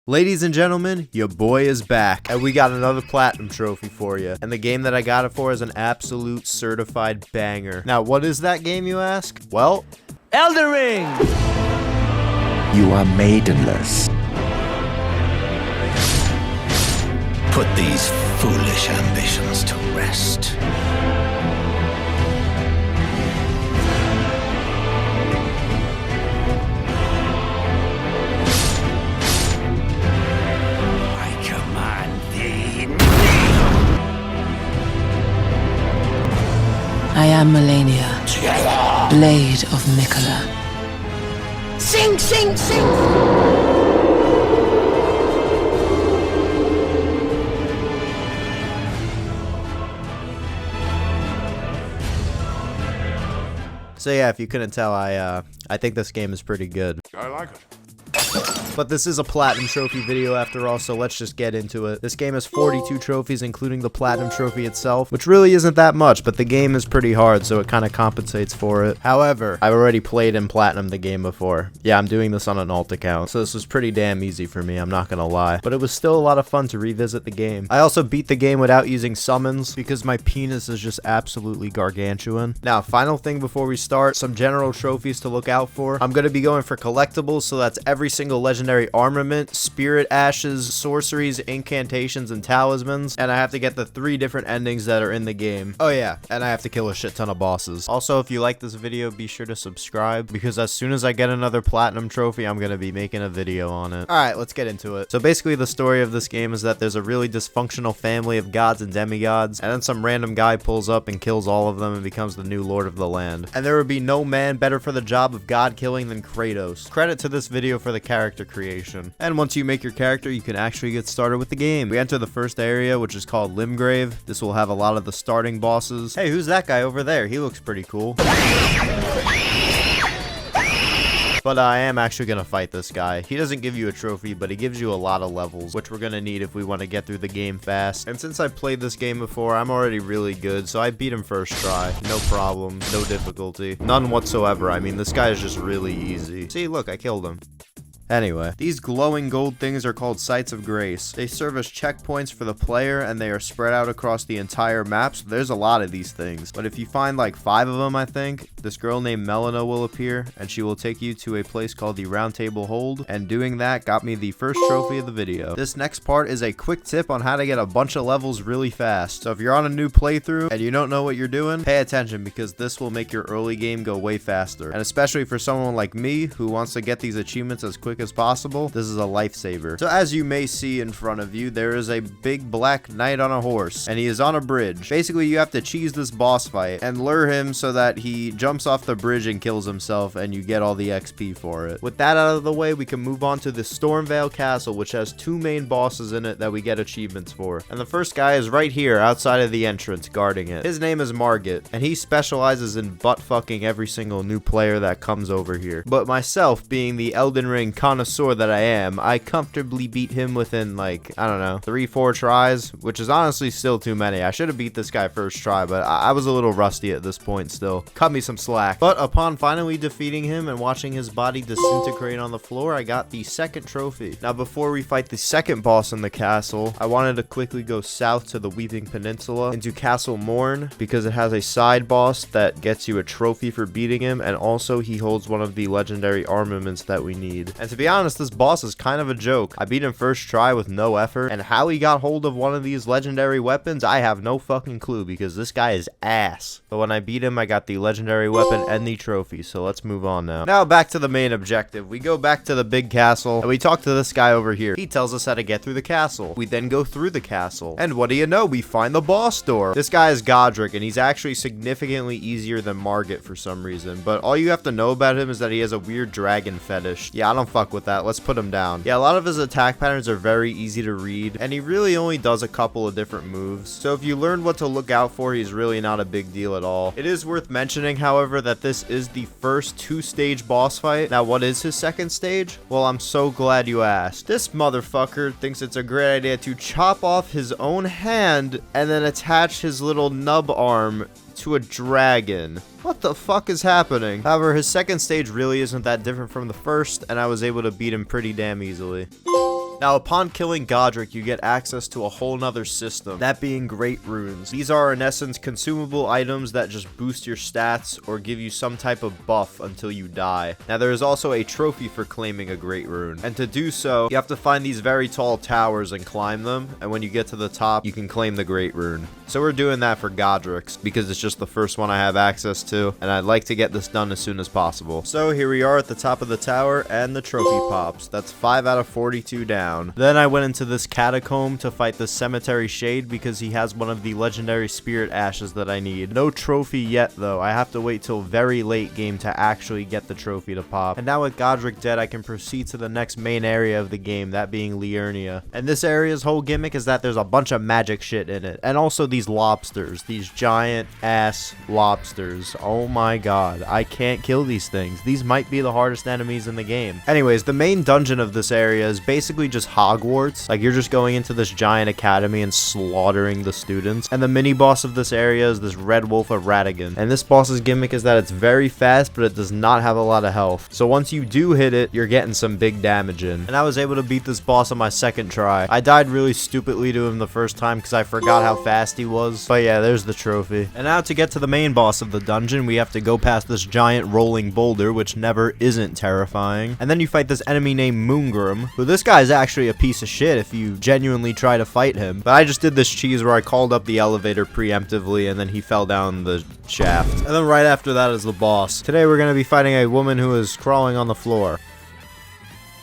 Ladies and gentlemen, your boy is back, and we got another platinum trophy for you. And the game that I got it for is an absolute certified banger. Now, what is that game, you ask? Well, Elden Ring! You are maidenless. Put these foolish ambitions to rest. I command thee. I am Melania, Blade of Mikola. Sing, sing, sing! so yeah, if you couldn't tell, I think this game is pretty good. I like it. But this is a platinum trophy video after all, so let's just get into it. This game has 42 trophies, including the platinum trophy itself, which really isn't that much, but the game is pretty hard, so it kind of compensates for it. However, I've already played in platinum the game before. Yeah, I'm doing this on an alt account, so this was pretty damn easy for me, I'm not gonna lie. But it was still a lot of fun to revisit the game. I also beat the game without using summons, because my penis is just absolutely gargantuan. Now, final thing before we start, some general trophies to look out for. I'm gonna be going for collectibles, so that's every single legendary armament, spirit ashes, sorceries, incantations, and talismans, and I have to get the 3 different endings that are in the game. Oh yeah, and I have to kill a shit ton of bosses. Also, if you like this video, be sure to subscribe, because as soon as I get another platinum trophy, I'm gonna be making a video on it. Alright, let's get into it. So basically, the story of this game is that there's a really dysfunctional family of gods and demigods, and then some random guy pulls up and kills all of them and becomes the new lord of the land. And there would be no man better for the job of god killing than Kratos. Credit to this video for the character creation. And once you make your character, you can actually get started with the game. We enter the first area, which is called Limgrave. This will have a lot of the starting bosses. Hey, who's that guy over there? He looks pretty cool. But I am actually going to fight this guy. He doesn't give you a trophy, but he gives you a lot of levels, which we're going to need if we want to get through the game fast. And since I played this game before, I'm already really good, so I beat him first try. No problems, no difficulty. None whatsoever. I mean, this guy is just really easy. See, look, I killed him. Anyway, these glowing gold things are called Sites of Grace. They serve as checkpoints for the player, and they are spread out across the entire map, so there's a lot of these things. But if you find like 5 of them, I think, this girl named Melina will appear, and she will take you to a place called the Round Table Hold, and doing that got me the first trophy of the video. This next part is a quick tip on how to get a bunch of levels really fast. So if you're on a new playthrough, and you don't know what you're doing, pay attention, because this will make your early game go way faster. And especially for someone like me, who wants to get these achievements as quick as possible, this is a lifesaver. So as you may see in front of you, there is a big black knight on a horse, and he is on a bridge. Basically, you have to cheese this boss fight and lure him so that he jumps off the bridge and kills himself, and you get all the XP for it. With that out of the way, we can move on to the Stormvale Castle, which has 2 main bosses in it that we get achievements for. And the first guy is right here outside of the entrance guarding it. His name is Margit, and he specializes in butt fucking every single new player that comes over here. But myself, being the Elden Ring connoisseur that I am, I comfortably beat him within like, I don't know, 3-4 tries, which is honestly still too many. I should have beat this guy first try, but I was a little rusty at this point still. Cut me some slack. But upon finally defeating him and watching his body disintegrate on the floor, I got the second trophy. Now before we fight the second boss in the castle, I wanted to quickly go south to the Weeping Peninsula into Castle Morn, because it has a side boss that gets you a trophy for beating him, and also he holds one of the legendary armaments that we need. And to be honest, this boss is kind of a joke. I beat him first try with no effort, and how he got hold of one of these legendary weapons, I have no fucking clue, because this guy is ass. But when I beat him, I got the legendary weapon and the trophy, so let's move on now. Now back to the main objective. We go back to the big castle, and we talk to this guy over here. He tells us how to get through the castle. We then go through the castle, and what do you know? We find the boss door. This guy is Godric, and he's actually significantly easier than Margit for some reason, but all you have to know about him is that he has a weird dragon fetish. Yeah, I don't fuck with that. Let's put him down. Yeah, a lot of his attack patterns are very easy to read, and he really only does a couple of different moves. So if you learn what to look out for, he's really not a big deal at all. It is worth mentioning, however, that this is the first 2-stage boss fight. Now, what is his second stage? Well, I'm so glad you asked. This motherfucker thinks it's a great idea to chop off his own hand and then attach his little nub arm to a dragon. What the fuck is happening? However, his second stage really isn't that different from the first, and I was able to beat him pretty damn easily. Now, upon killing Godric, you get access to a whole nother system, that being Great Runes. These are, in essence, consumable items that just boost your stats or give you some type of buff until you die. Now, there is also a trophy for claiming a Great Rune, and to do so, you have to find these very tall towers and climb them, and when you get to the top, you can claim the Great Rune. So we're doing that for Godric's, because it's just the first one I have access to, and I'd like to get this done as soon as possible. So here we are at the top of the tower, and the trophy pops. That's 5 out of 42 down. Then I went into this catacomb to fight the Cemetery Shade, because he has one of the legendary spirit ashes that I need. No trophy yet, though. I have to wait till very late game to actually get the trophy to pop. And now with Godric dead, I can proceed to the next main area of the game, that being Liurnia. And this area's whole gimmick is that there's a bunch of magic shit in it. And also these lobsters, these giant ass lobsters. Oh my god, I can't kill these things. These might be the hardest enemies in the game. Anyways, the main dungeon of this area is basically just Hogwarts. Like, you're just going into this giant academy and slaughtering the students. And the mini boss of this area is this Red Wolf of Ratigan. And this boss's gimmick is that it's very fast, but it does not have a lot of health. So once you do hit it, you're getting some big damage in. And I was able to beat this boss on my second try. I died really stupidly to him the first time because I forgot how fast he was. But yeah, there's the trophy. And now to get to the main boss of the dungeon, we have to go past this giant rolling boulder, which never isn't terrifying. And then you fight this enemy named Moongrim, who this guy is actually a piece of shit if you genuinely try to fight him. But I just did this cheese where I called up the elevator preemptively and then he fell down the shaft. And then right after that is the boss. Today we're going to be fighting a woman who is crawling on the floor.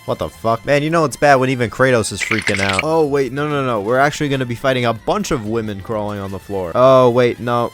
What the fuck? Man, you know it's bad when even Kratos is freaking out. Oh, wait, no. We're actually going to be fighting a bunch of women crawling on the floor. Oh, wait, no.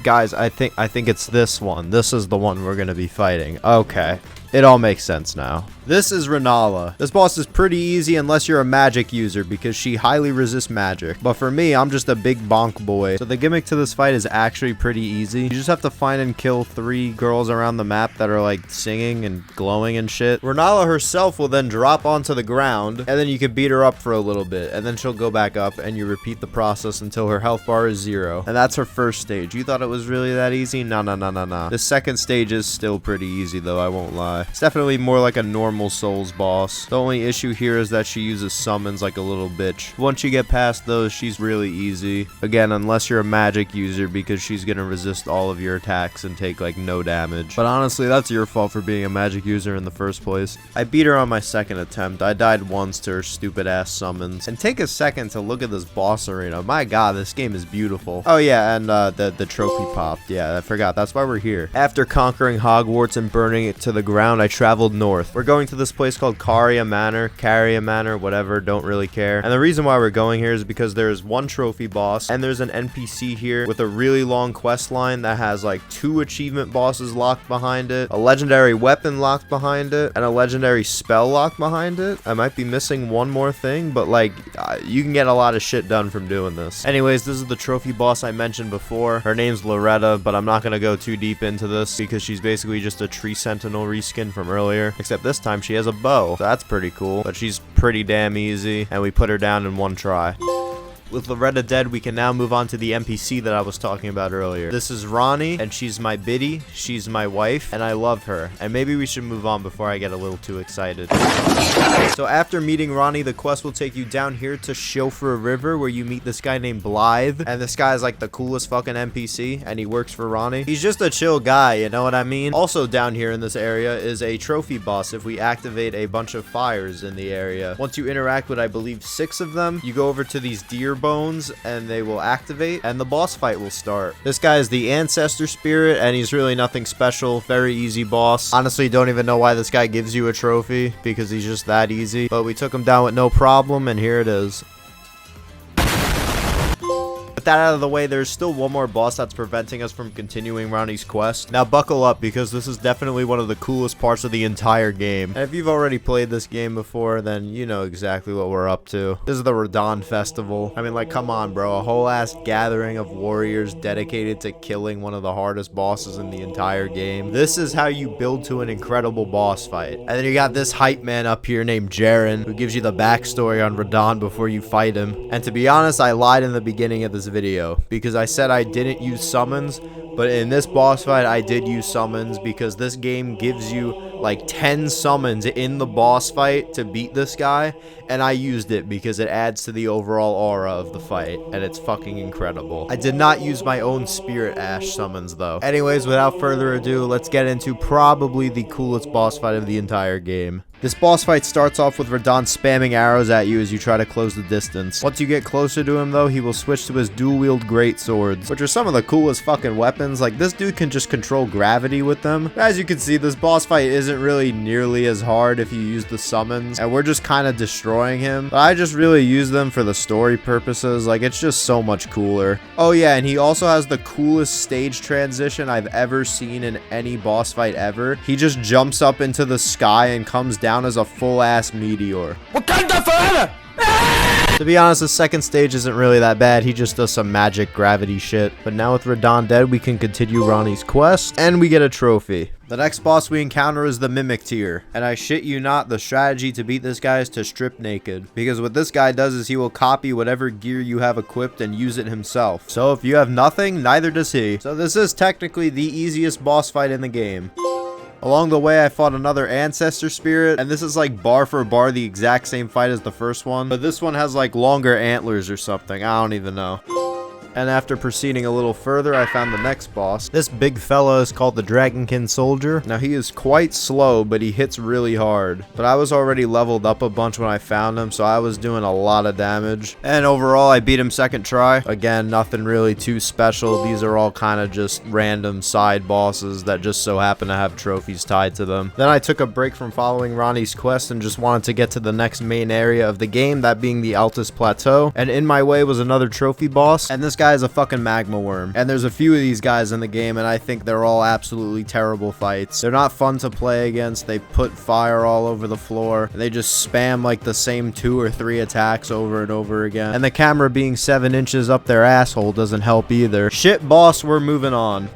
Guys, I think it's this one. This is the one we're going to be fighting. Okay. It all makes sense now. This is Renala. This boss is pretty easy unless you're a magic user because she highly resists magic. But for me, I'm just a big bonk boy. So the gimmick to this fight is actually pretty easy. You just have to find and kill 3 girls around the map that are like singing and glowing and shit. Renala herself will then drop onto the ground and then you can beat her up for a little bit and then she'll go back up and you repeat the process until her health bar is 0. And that's her first stage. You thought it was really that easy? No. The second stage is still pretty easy though, I won't lie. It's definitely more like a normal Souls boss. The only issue here is that she uses summons like a little bitch. Once you get past those, she's really easy. Again, unless you're a magic user because she's gonna resist all of your attacks and take like no damage. But honestly, that's your fault for being a magic user in the first place. I beat her on my second attempt. I died once to her stupid ass summons. And take a second to look at this boss arena. My god, this game is beautiful. Oh yeah, and the trophy popped. Yeah, I forgot. That's why we're here. After conquering Hogwarts and burning it to the ground, I traveled north. We're going to this place called Caria Manor, whatever, don't really care. And the reason why we're going here is because there's one trophy boss and there's an NPC here with a really long quest line that has like 2 achievement bosses locked behind it, a legendary weapon locked behind it, and a legendary spell locked behind it. I might be missing one more thing, but like you can get a lot of shit done from doing this. Anyways, this is the trophy boss I mentioned before. Her name's Loretta, but I'm not gonna go too deep into this because she's basically just a tree sentinel reskin from earlier, except this time she has a bow. So that's pretty cool, but she's pretty damn easy, and we put her down in 1 try. With Loretta dead, we can now move on to the NPC that I was talking about earlier. This is Ronnie, and she's my biddy, she's my wife, and I love her. And maybe we should move on before I get a little too excited. So after meeting Ronnie, the quest will take you down here to Chauffeur River, where you meet this guy named Blythe. And this guy is like the coolest fucking NPC, and he works for Ronnie. He's just a chill guy, you know what I mean? Also down here in this area is a trophy boss if we activate a bunch of fires in the area. Once you interact with, I believe, 6 of them, you go over to these deer bones and they will activate and the boss fight will start. This guy is the ancestor spirit and he's really nothing special. Very easy boss. Honestly, don't even know why this guy gives you a trophy because he's just that easy. But we took him down with no problem and here it is. With that out of the way, there's still one more boss that's preventing us from continuing Ronnie's quest. Now buckle up because this is definitely one of the coolest parts of the entire game. And if you've already played this game before, then you know exactly what we're up to. This is the Radon Festival. I mean, like, come on, bro. A whole ass gathering of warriors dedicated to killing one of the hardest bosses in the entire game. This is how you build to an incredible boss fight. And then you got this hype man up here named Jaren, who gives you the backstory on Radon before you fight him. And to be honest, I lied in the beginning of this video because I said I didn't use summons, but in this boss fight I did use summons because this game gives you like 10 summons in the boss fight to beat this guy, and I used it because it adds to the overall aura of the fight, and it's fucking incredible. I did not use my own Spirit Ash summons though. Anyways, without further ado, let's get into probably the coolest boss fight of the entire game. This boss fight starts off with Radahn spamming arrows at you as you try to close the distance. Once you get closer to him though, he will switch to his dual-wield great swords, which are some of the coolest fucking weapons. Like, this dude can just control gravity with them. As you can see, this boss fight isn't really nearly as hard if you use the summons, and we're just kind of destroying him. But I just really use them for the story purposes. Like, it's just so much cooler. Oh yeah, and he also has the coolest stage transition I've ever seen in any boss fight ever. He just jumps up into the sky and comes down as a full-ass meteor. Wakanda forever! To be honest, the second stage isn't really that bad. He just does some magic gravity shit. But now with Radahn dead, we can continue Ranni's quest, and we get a trophy. The next boss we encounter is the Mimic Tier, and I shit you not, the strategy to beat this guy is to strip naked, because what this guy does is he will copy whatever gear you have equipped and use it himself. So if you have nothing, neither does he. So this is technically the easiest boss fight in the game. Along the way, I fought another ancestor spirit, and this is like bar for bar the exact same fight as the first one, but this one has like longer antlers or something. I don't even know. And after proceeding a little further, I found the next boss. This big fella is called the Dragonkin Soldier. Now, he is quite slow, but he hits really hard. But I was already leveled up a bunch when I found him, so I was doing a lot of damage. And overall, I beat him second try. Again, nothing really too special. These are all kind of just random side bosses that just so happen to have trophies tied to them. Then I took a break from following Ranni's quest and just wanted to get to the next main area of the game, that being the Altus Plateau. And in my way was another trophy boss, and this guy is a fucking magma worm. And there's a few of these guys in the game, and I think they're all absolutely terrible fights. They're not fun to play against. They put fire all over the floor. They just spam like the same 2 or 3 attacks over and over again. And the camera being 7 inches up their asshole doesn't help either. Shit, boss, we're moving on.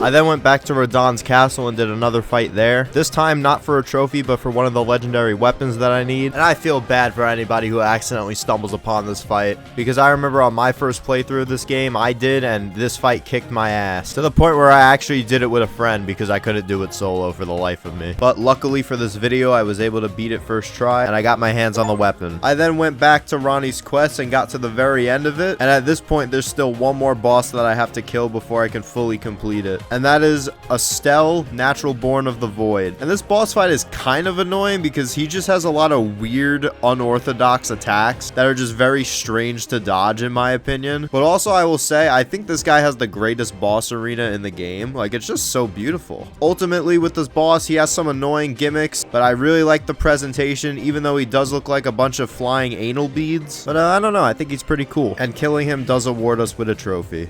I then went back to Radahn's castle and did another fight there. This time not for a trophy, but for one of the legendary weapons that I need. And I feel bad for anybody who accidentally stumbles upon this fight, because I remember on my first playthrough of this game, I did, and this fight kicked my ass. To the point where I actually did it with a friend because I couldn't do it solo for the life of me. But luckily for this video, I was able to beat it first try, and I got my hands on the weapon. I then went back to Ranni's quest and got to the very end of it. And at this point, there's still one more boss that I have to kill before I can fully complete it. And that is Estelle, Natural Born of the Void. And this boss fight is kind of annoying because he just has a lot of weird, unorthodox attacks that are just very strange to dodge, in my opinion. But also, I will say, I think this guy has the greatest boss arena in the game. Like, it's just so beautiful. Ultimately, with this boss, he has some annoying gimmicks, but I really like the presentation, even though he does look like a bunch of flying anal beads. But I don't know, I think he's pretty cool. And killing him does award us with a trophy.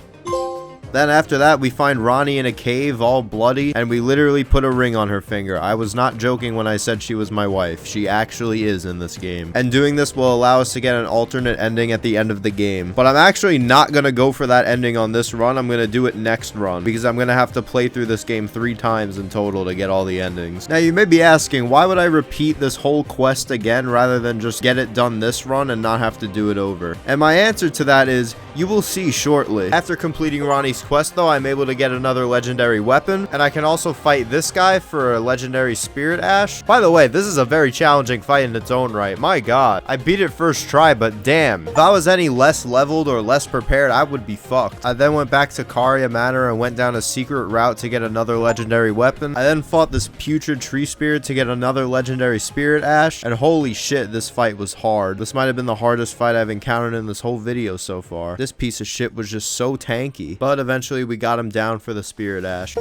Then after that, we find Ranni in a cave, all bloody, and we literally put a ring on her finger. I was not joking when I said she was my wife. She actually is in this game. And doing this will allow us to get an alternate ending at the end of the game. But I'm actually not going to go for that ending on this run. I'm going to do it next run, because I'm going to have to play through this game 3 times in total to get all the endings. Now, you may be asking, why would I repeat this whole quest again rather than just get it done this run and not have to do it over? And my answer to that is, you will see shortly. After completing Ranni's quest though, I'm able to get another legendary weapon, and I can also fight this guy for a legendary Spirit Ash. By the way, this is a very challenging fight in its own right. My god, I beat it first try, but damn, if I was any less leveled or less prepared, I would be fucked. I then went back to Caria Manor and went down a secret route to get another legendary weapon. I then fought this putrid tree spirit to get another legendary Spirit Ash, and holy shit, this fight was hard. This might have been the hardest fight I've encountered in this whole video so far. This piece of shit was just so tanky, but eventually we got him down for the Spirit Ash.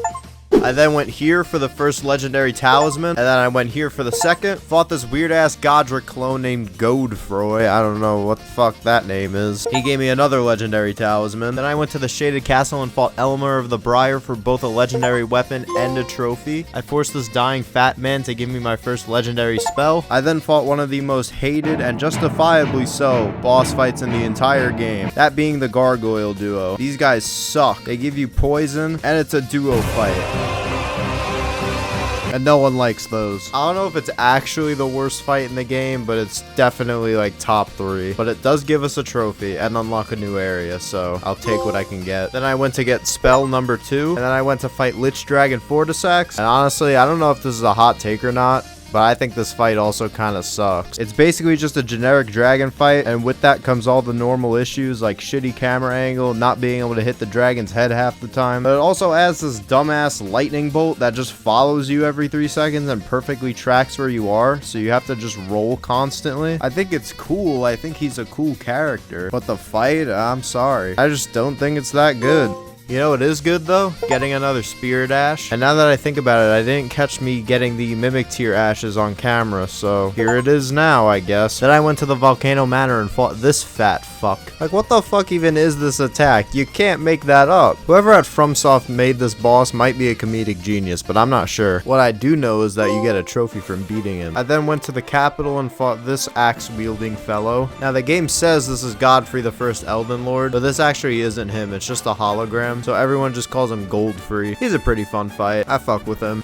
I then went here for the first legendary talisman, and then I went here for the second. Fought this weird-ass Godric clone named Godfroy. I don't know what the fuck that name is. He gave me another legendary talisman. Then I went to the Shaded Castle and fought Elmer of the Briar for both a legendary weapon and a trophy. I forced this dying fat man to give me my first legendary spell. I then fought one of the most hated, and justifiably so, boss fights in the entire game. That being the Gargoyle duo. These guys suck. They give you poison, and it's a duo fight. and no one likes those. I don't know if it's actually the worst fight in the game, but it's definitely like top 3. But it does give us a trophy and unlock a new area, so I'll take what I can get. Then I went to get spell number 2, and then I went to fight Lich Dragon Fortisax. And honestly, I don't know if this is a hot take or not, but I think this fight also kind of sucks. It's basically just a generic dragon fight, and with that comes all the normal issues like shitty camera angle, not being able to hit the dragon's head half the time. But it also adds this dumbass lightning bolt that just follows you every 3 seconds and perfectly tracks where you are, so you have to just roll constantly. I think it's cool. I think he's a cool character, but the fight, I'm sorry. I just don't think it's that good. You know what is good though? Getting another Spirit Ash. And now that I think about it, I didn't catch me getting the Mimic Tier Ashes on camera, so here it is now, I guess. Then I went to the Volcano Manor and fought this fat fuck. Like, what the fuck even is this attack? You can't make that up. Whoever at FromSoft made this boss might be a comedic genius, but I'm not sure. What I do know is that you get a trophy from beating him. I then went to the capital and fought this axe-wielding fellow. Now, the game says this is Godfrey the First Elden Lord, but this actually isn't him. It's just a hologram. So everyone just calls him Goldfree. He's a pretty fun fight. I fuck with him.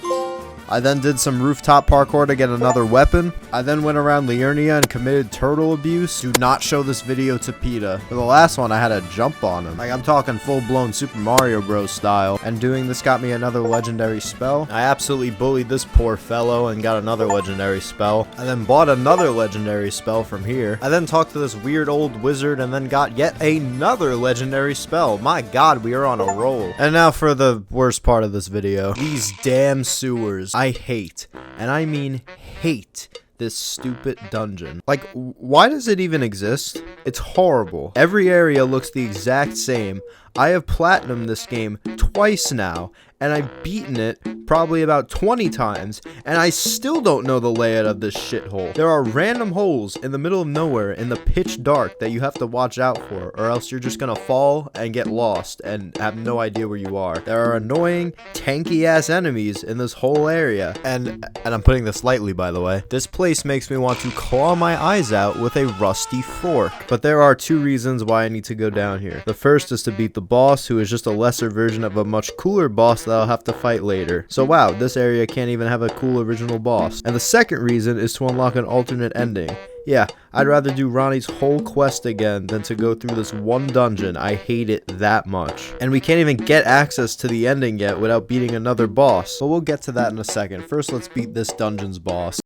I then did some rooftop parkour to get another weapon. I then went around Liurnia and committed turtle abuse. Do not show this video to PETA. For the last one, I had to jump on him. Like, I'm talking full-blown Super Mario Bros. Style. And doing this got me another legendary spell. I absolutely bullied this poor fellow and got another legendary spell. I then bought another legendary spell from here. I then talked to this weird old wizard and then got yet another legendary spell. My god, we are on a roll. And now for the worst part of this video. These damn sewers. I hate, and I mean hate, this stupid dungeon. Like, why does it even exist? It's horrible. Every area looks the exact same. I have platinumed this game twice now, and I've beaten it probably about 20 times, and I still don't know the layout of this shithole. There are random holes in the middle of nowhere in the pitch dark that you have to watch out for, or else you're just gonna fall and get lost and have no idea where you are. There are annoying, tanky-ass enemies in this whole area, and I'm putting this lightly, by the way. This place makes me want to claw my eyes out with a rusty fork. But there are 2 reasons why I need to go down here. The first is to beat the boss, who is just a lesser version of a much cooler boss that I'll have to fight later. So wow, this area can't even have a cool original boss. And the second reason is to unlock an alternate ending. Yeah, I'd rather do Ronnie's whole quest again than to go through this one dungeon. I hate it that much. And we can't even get access to the ending yet without beating another boss. But we'll get to that in a second. First, let's beat this dungeon's boss.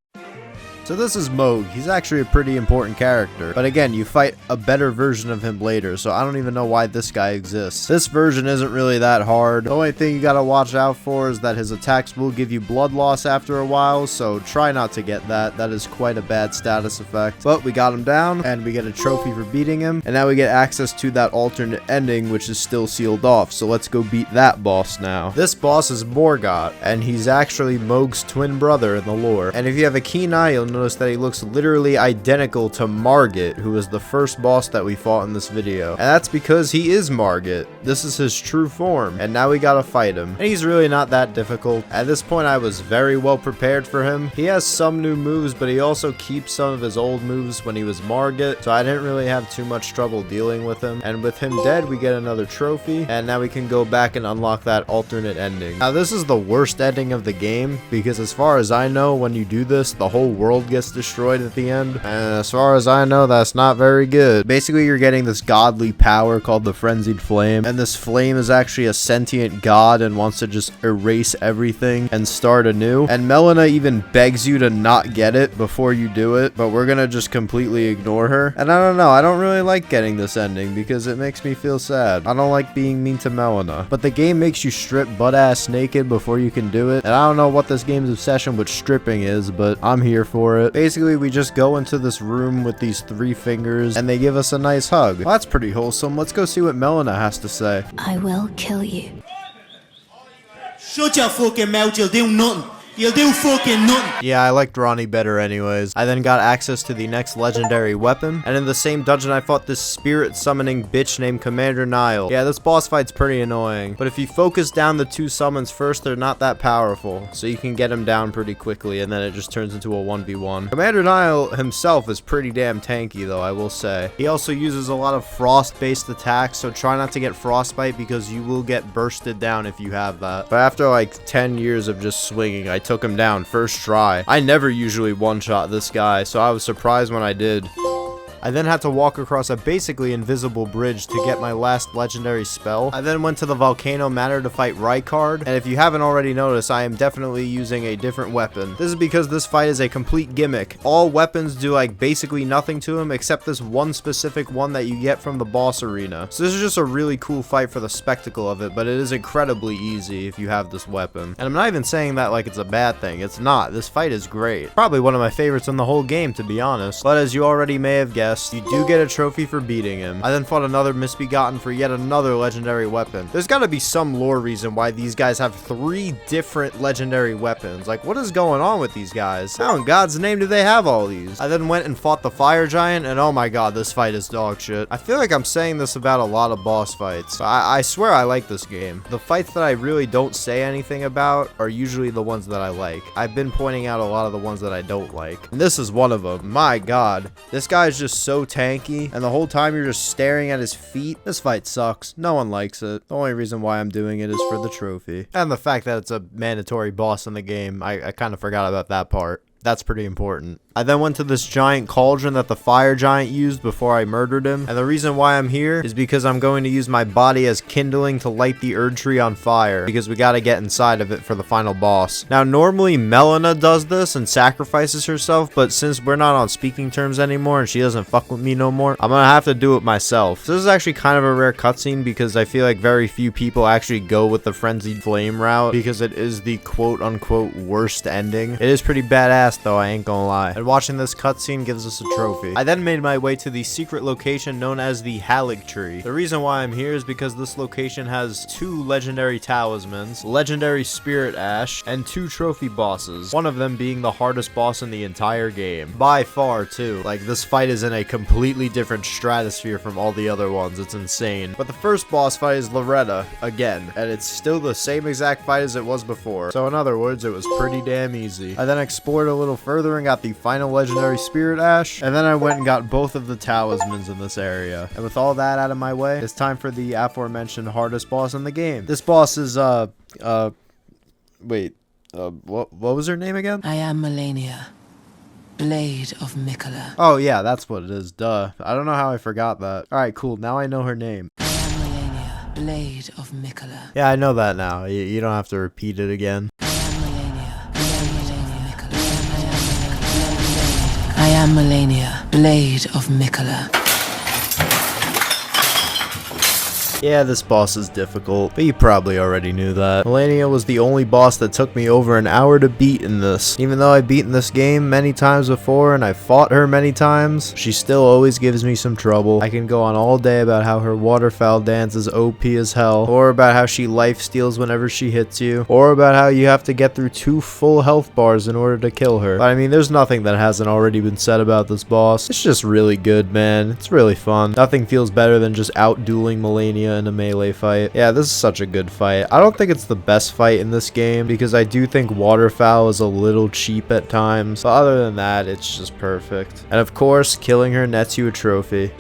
So this is Moog. He's actually a pretty important character. But again, you fight a better version of him later, so I don't even know why this guy exists. This version isn't really that hard. The only thing you gotta watch out for is that his attacks will give you blood loss after a while, so try not to get that. That is quite a bad status effect. But we got him down, and we get a trophy for beating him, and now we get access to that alternate ending, which is still sealed off, so let's go beat that boss now. This boss is Morgoth, and he's actually Moog's twin brother in the lore. And if you have a keen eye, you'll notice that he looks literally identical to Margit, who was the first boss that we fought in this video. And that's because he is Margit. This is his true form, and now we gotta fight him. And he's really not that difficult. At this point, I was very well prepared for him. He has some new moves, but he also keeps some of his old moves when he was Margit, so I didn't really have too much trouble dealing with him. And with him dead, we get another trophy, and now we can go back and unlock that alternate ending. Now, this is the worst ending of the game, because as far as I know, when you do this, the whole world gets destroyed at the end, and as far as I know, that's not very good. Basically, you're getting this godly power called the Frenzied Flame, and this flame is actually a sentient god and wants to just erase everything and start anew. And Melina even begs you to not get it before you do it, but we're gonna just completely ignore her. And I don't know, I don't really like getting this ending because it makes me feel sad. I don't like being mean to Melina, but the game makes you strip butt-ass naked before you can do it, and I don't know what this game's obsession with stripping is, but I'm here for it. Basically, we just go into this room with these 3 fingers, and they give us a nice hug. Well, that's pretty wholesome. Let's go see what Melina has to say. I will kill you. Shut your fucking mouth, you'll do nothing. You'll do fucking nothing. Yeah, I liked Ronnie better anyways. I then got access to the next legendary weapon, and in the same dungeon I fought this spirit summoning bitch named Commander Nile. Yeah, this boss fight's pretty annoying, but if you focus down the 2 summons first, they're not that powerful, so you can get him down pretty quickly, and then it just turns into a 1v1. Commander Nile himself is pretty damn tanky though, I will say. He also uses a lot of frost-based attacks, so try not to get frostbite because you will get bursted down if you have that. But after like 10 years of just swinging, I took him down first try. I never usually one-shot this guy, so I was surprised when I did. I then had to walk across a basically invisible bridge to get my last legendary spell. I then went to the Volcano Manor to fight Rykard, and if you haven't already noticed, I am definitely using a different weapon. This is because this fight is a complete gimmick. All weapons do like basically nothing to him except this one specific one that you get from the boss arena. So this is just a really cool fight for the spectacle of it, but it is incredibly easy if you have this weapon. And I'm not even saying that like it's a bad thing. It's not. This fight is great. Probably one of my favorites in the whole game, to be honest. But as you already may have guessed, you do get a trophy for beating him. I then fought another Misbegotten for yet another legendary weapon. There's gotta be some lore reason why these guys have 3 different legendary weapons. Like, what is going on with these guys? How in God's name do they have all these? I then went and fought the Fire Giant, and oh my god, this fight is dog shit. I feel like I'm saying this about a lot of boss fights. I swear I like this game. The fights that I really don't say anything about are usually the ones that I like. I've been pointing out a lot of the ones that I don't like. And this is one of them. My god. This guy is just so tanky, and the whole time you're just staring at his feet. This fight sucks. No one likes it. The only reason why I'm doing it is for the trophy. And the fact that it's a mandatory boss in the game. I kind of forgot about that part. That's pretty important. I then went to this giant cauldron that the fire giant used before I murdered him. And the reason why I'm here is because I'm going to use my body as kindling to light the Erd Tree on fire, because we gotta get inside of it for the final boss. Now, normally Melina does this and sacrifices herself, but since we're not on speaking terms anymore and she doesn't fuck with me no more, I'm gonna have to do it myself. So this is actually kind of a rare cutscene because I feel like very few people actually go with the Frenzied Flame route, because it is the quote-unquote worst ending. It is pretty badass though, I ain't gonna lie. And watching this cutscene gives us a trophy. I then made my way to the secret location known as the Halig Tree. The reason why I'm here is because this location has 2 legendary talismans, legendary Spirit Ash, and 2 trophy bosses, one of them being the hardest boss in the entire game. By far, too. Like, this fight is in a completely different stratosphere from all the other ones. It's insane. But the first boss fight is Loretta, again, and it's still the same exact fight as it was before. So in other words, it was pretty damn easy. I then explored a little further and got the final legendary Spirit Ash, and then I went and got both of the talismans in this area. And with all that out of my way, it's time for the aforementioned hardest boss in the game. This boss is what was her name again? I am Melania, Blade of Mikola. Oh yeah, that's what it is, duh. I don't know how I forgot that. Alright, cool, now I know her name. I am Melania, Blade of Mikola. Yeah, I know that now. You don't have to repeat it again. I am Melania, Blade of Mikola. Yeah, this boss is difficult, but you probably already knew that. Melania was the only boss that took me over an hour to beat in this. Even though I've beaten this game many times before and I've fought her many times, she still always gives me some trouble. I can go on all day about how her waterfowl dance is OP as hell, or about how she life steals whenever she hits you, or about how you have to get through 2 full health bars in order to kill her. But I mean, there's nothing that hasn't already been said about this boss. It's just really good, man. It's really fun. Nothing feels better than just out-dueling Melania in a melee fight. Yeah, this is such a good fight. I don't think it's the best fight in this game because I do think waterfowl is a little cheap at times, but other than that, it's just perfect. And of course, killing her nets you a trophy.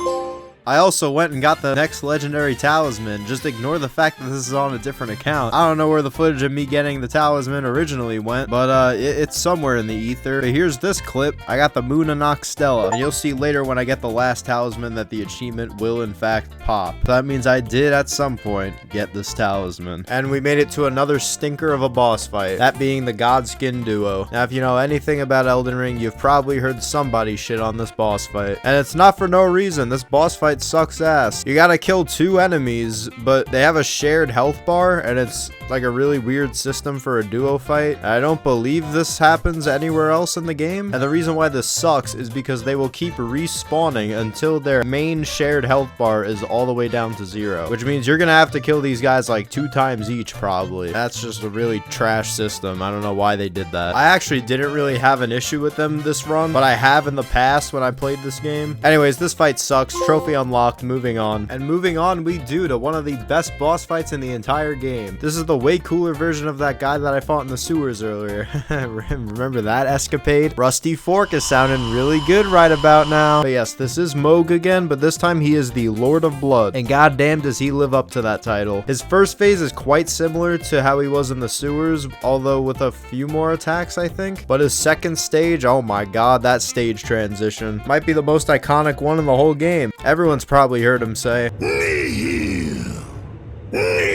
I also went and got the next legendary talisman. Just ignore the fact that this is on a different account. I don't know where the footage of me getting the talisman originally went, but it's somewhere in the ether. But here's this clip. I got the Moonanok Stella, and you'll see later when I get the last talisman that the achievement will in fact pop. So that means I did at some point get this talisman. And we made it to another stinker of a boss fight, that being the Godskin duo. Now, if you know anything about Elden Ring, you've probably heard somebody shit on this boss fight. And it's not for no reason. This boss fight sucks ass. You gotta kill 2 enemies, but they have a shared health bar, and it's like a really weird system for a duo fight. I don't believe this happens anywhere else in the game, and the reason why this sucks is because they will keep respawning until their main shared health bar is all the way down to 0, which means you're gonna have to kill these guys like 2 times each probably. That's just a really trash system. I don't know why they did that. I actually didn't really have an issue with them this run, but I have in the past when I played this game. Anyways, this fight sucks. Trophy unlocked. Moving on. And moving on we do to one of the best boss fights in the entire game. This is the way cooler version of that guy that I fought in the sewers earlier. Remember that escapade? Rusty Fork is sounding really good right about now. But yes, this is Moog again, but this time he is the Lord of Blood. And goddamn does he live up to that title. His first phase is quite similar to how he was in the sewers, although with a few more attacks, I think. But his second stage, oh my god, that stage transition might be the most iconic one in the whole game. Everyone's probably heard him say, Nihil. Nihil.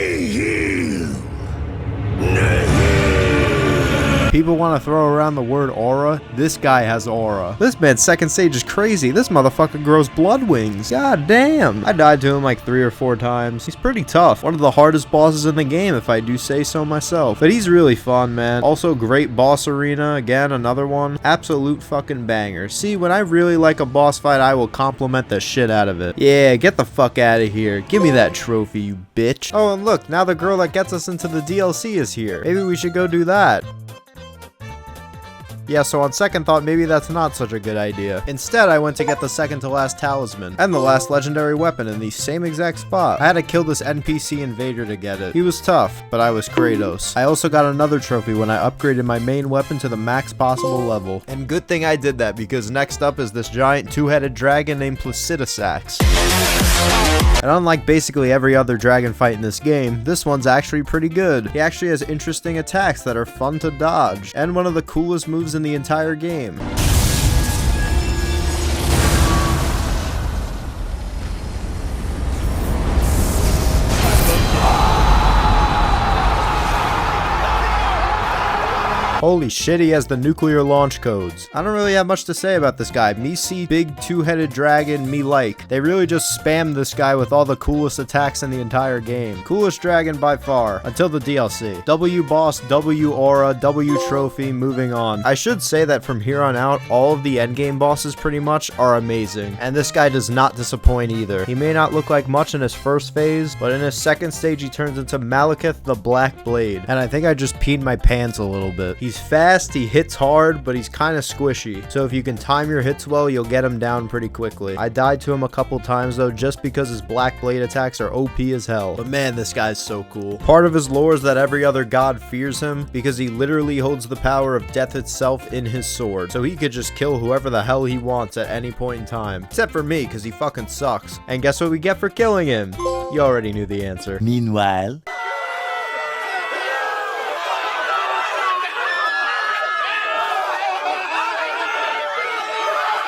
people want to throw around the word aura. This guy has aura. This man's second stage is crazy. This motherfucker grows blood wings. God damn. I died to him like 3 or 4 times. He's pretty tough. One of the hardest bosses in the game, if I do say so myself. But he's really fun, man. Also, great boss arena. Again, another one. Absolute fucking banger. See, when I really like a boss fight, I will compliment the shit out of it. Yeah, get the fuck out of here. Give me that trophy, you bitch. Oh, and look, now the girl that gets us into the DLC is here. Maybe we should go do that. Yeah, so on second thought, maybe that's not such a good idea. Instead, I went to get the second to last talisman and the last legendary weapon in the same exact spot. I had to kill this NPC invader to get it. He was tough, but I was Kratos. I also got another trophy when I upgraded my main weapon to the max possible level. And good thing I did that, because next up is this giant 2-headed dragon named Placidusax. And unlike basically every other dragon fight in this game, this one's actually pretty good. He actually has interesting attacks that are fun to dodge, and one of the coolest moves in the entire game. Holy shit, he has the nuclear launch codes. I don't really have much to say about this guy. Me see big 2-headed dragon, me like. They really just spammed this guy with all the coolest attacks in the entire game. Coolest dragon by far, until the DLC. W boss, W aura, W trophy, moving on. I should say that from here on out, all of the endgame bosses pretty much are amazing. And this guy does not disappoint either. He may not look like much in his first phase, but in his second stage he turns into Malekith the Black Blade. And I think I just peed my pants a little bit. He's fast, he hits hard, but he's kind of squishy. So if you can time your hits well, you'll get him down pretty quickly. I died to him a couple times though, just because his Black Blade attacks are OP as hell. But man, this guy's so cool. Part of his lore is that every other god fears him because he literally holds the power of death itself in his sword. So he could just kill whoever the hell he wants at any point in time. Except for me, because he fucking sucks. And guess what we get for killing him? You already knew the answer. Meanwhile,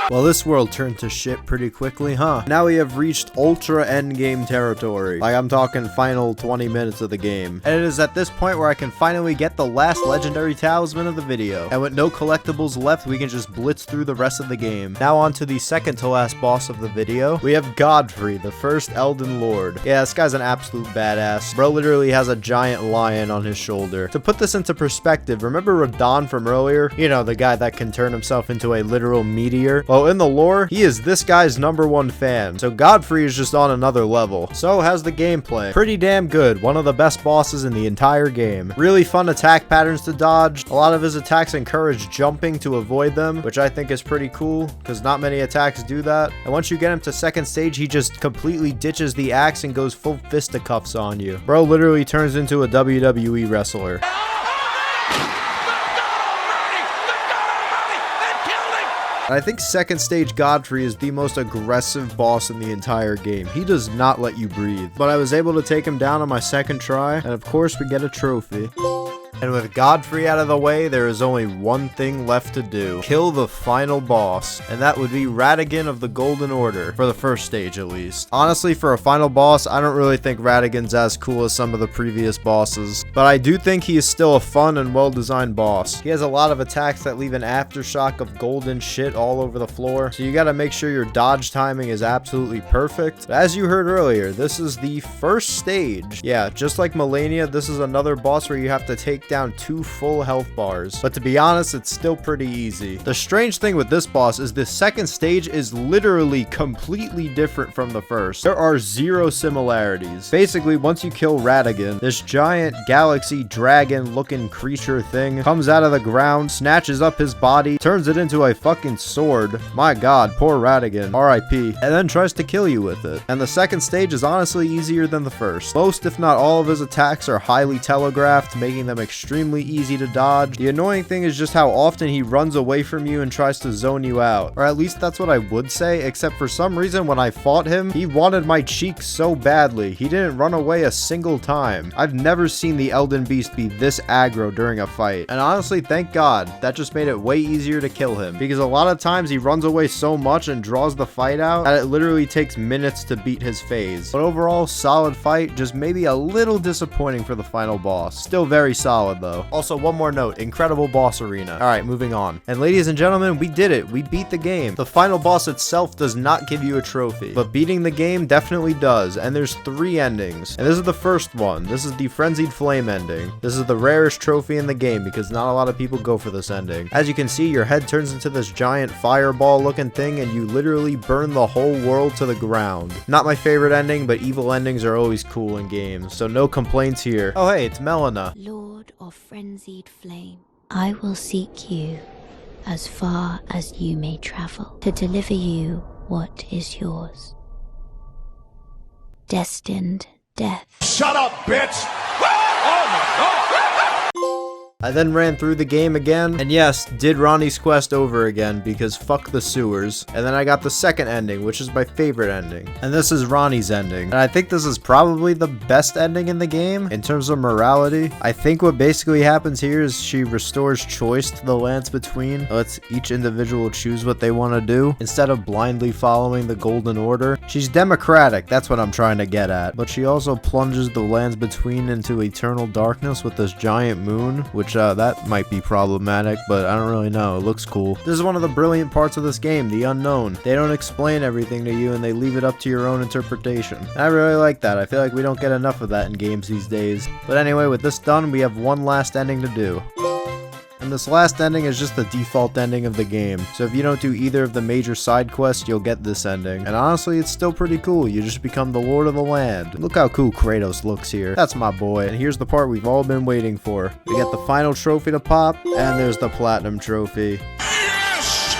Well, this world turned to shit pretty quickly, huh? Now we have reached ultra endgame territory. Like, I'm talking final 20 minutes of the game. And it is at this point where I can finally get the last legendary talisman of the video. And with no collectibles left, we can just blitz through the rest of the game. Now on to the second to last boss of the video. We have Godfrey, the first Elden Lord. Yeah, this guy's an absolute badass. Bro literally has a giant lion on his shoulder. To put this into perspective, remember Radon from earlier? You know, the guy that can turn himself into a literal meteor? Well, in the lore, he is this guy's #1 fan, so Godfrey is just on another level. So how's the gameplay? Pretty damn good. One of the best bosses in the entire game. Really fun attack patterns to dodge. A lot of his attacks encourage jumping to avoid them, which I think is pretty cool, because not many attacks do that. And once you get him to second stage, he just completely ditches the axe and goes full fisticuffs on you. Bro literally turns into a WWE wrestler. I think second stage Godfrey is the most aggressive boss in the entire game. He does not let you breathe. But I was able to take him down on my second try, and of course we get a trophy. And with Godfrey out of the way, there is only one thing left to do. Kill the final boss. And that would be Radagon of the Golden Order. For the first stage, at least. Honestly, for a final boss, I don't really think Radagon's as cool as some of the previous bosses. But I do think he is still a fun and well-designed boss. He has a lot of attacks that leave an aftershock of golden shit all over the floor. So you gotta make sure your dodge timing is absolutely perfect. But as you heard earlier, this is the first stage. Yeah, just like Melania, this is another boss where you have to take down 2 full health bars. But to be honest, it's still pretty easy. The strange thing with this boss is the second stage is literally completely different from the first. There are 0 similarities. Basically, once you kill Ratigan, this giant galaxy dragon looking creature thing comes out of the ground, snatches up his body, turns it into a fucking sword. My god, poor Ratigan, RIP, and then tries to kill you with it. And the second stage is honestly easier than the first. Most, if not all, of his attacks are highly telegraphed, making them extremely easy to dodge. The annoying thing is just how often he runs away from you and tries to zone you out. Or at least that's what I would say, except for some reason when I fought him, he wanted my cheeks so badly. He didn't run away a single time. I've never seen the Elden Beast be this aggro during a fight. And honestly, thank God, that just made it way easier to kill him. Because a lot of times he runs away so much and draws the fight out that it literally takes minutes to beat his phase. But overall, solid fight, just maybe a little disappointing for the final boss. Still very solid though. Also, one more note, incredible boss arena. Alright, moving on. And ladies and gentlemen, we did it. We beat the game. The final boss itself does not give you a trophy, but beating the game definitely does. And there's 3 endings. And this is the first one. This is the Frenzied Flame ending. This is the rarest trophy in the game because not a lot of people go for this ending. As you can see, your head turns into this giant fireball looking thing and you literally burn the whole world to the ground. Not my favorite ending, but evil endings are always cool in games, so no complaints here. Oh hey, it's Melina. Lord of Frenzied Flame, I will seek you as far as you may travel to deliver you what is yours. Destined death. Shut up, bitch! I then ran through the game again, and yes, did Ronnie's quest over again because fuck the sewers. And then I got the second ending, which is my favorite ending. And this is Ronnie's ending. And I think this is probably the best ending in the game in terms of morality. I think what basically happens here is she restores choice to the lands between. Lets each individual choose what they want to do instead of blindly following the golden order. She's democratic, that's what I'm trying to get at. But she also plunges the lands between into eternal darkness with this giant moon, which that might be problematic, but I don't really know. It looks cool. This is one of the brilliant parts of this game, the unknown. They don't explain everything to you and they leave it up to your own interpretation. And I really like that. I feel like we don't get enough of that in games these days. But anyway, with this done, we have one last ending to do. And this last ending is just the default ending of the game. So if you don't do either of the major side quests, you'll get this ending. And honestly, it's still pretty cool. You just become the Lord of the Land. Look how cool Kratos looks here. That's my boy. And here's the part we've all been waiting for. We get the final trophy to pop, and there's the Platinum Trophy.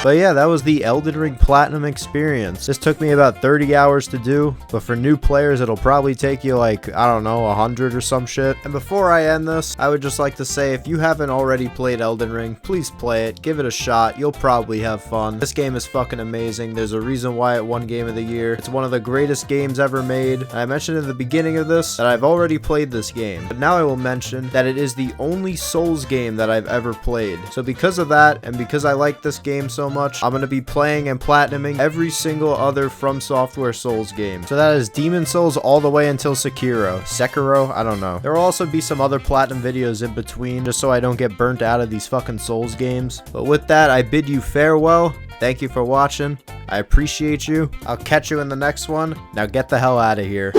But yeah, that was the Elden Ring Platinum experience. This took me about 30 hours to do, but for new players, it'll probably take you like, I don't know, 100 or some shit. And before I end this, I would just like to say, if you haven't already played Elden Ring, please play it, give it a shot, you'll probably have fun. This game is fucking amazing. There's a reason why it won Game of the Year. It's one of the greatest games ever made. And I mentioned in the beginning of this that I've already played this game, but now I will mention that it is the only Souls game that I've ever played. So because of that, and because I like this game so much, I'm going to be playing and platinuming every single other From Software Souls game. So that is Demon Souls all the way until Sekiro, I don't know. There will also be some other platinum videos in between, just so I don't get burnt out of these fucking Souls games. But with that, I bid you farewell. Thank you for watching. I appreciate you. I'll catch you in the next one. Now get the hell out of here.